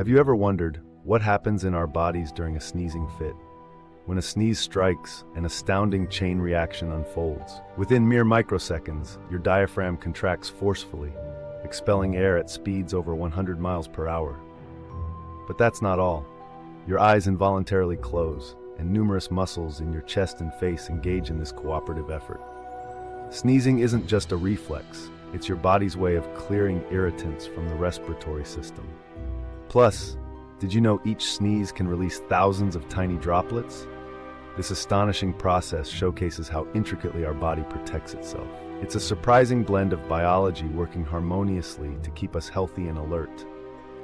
Have you ever wondered what happens in our bodies during a sneezing fit? When a sneeze strikes, an astounding chain reaction unfolds. Within mere microseconds, your diaphragm contracts forcefully, expelling air at speeds over 100 miles per hour. But that's not all. Your eyes involuntarily close, and numerous muscles in your chest and face engage in this cooperative effort. Sneezing isn't just a reflex, it's your body's way of clearing irritants from the respiratory system. Plus, did you know each sneeze can release thousands of tiny droplets? This astonishing process showcases how intricately our body protects itself. It's a surprising blend of biology working harmoniously to keep us healthy and alert.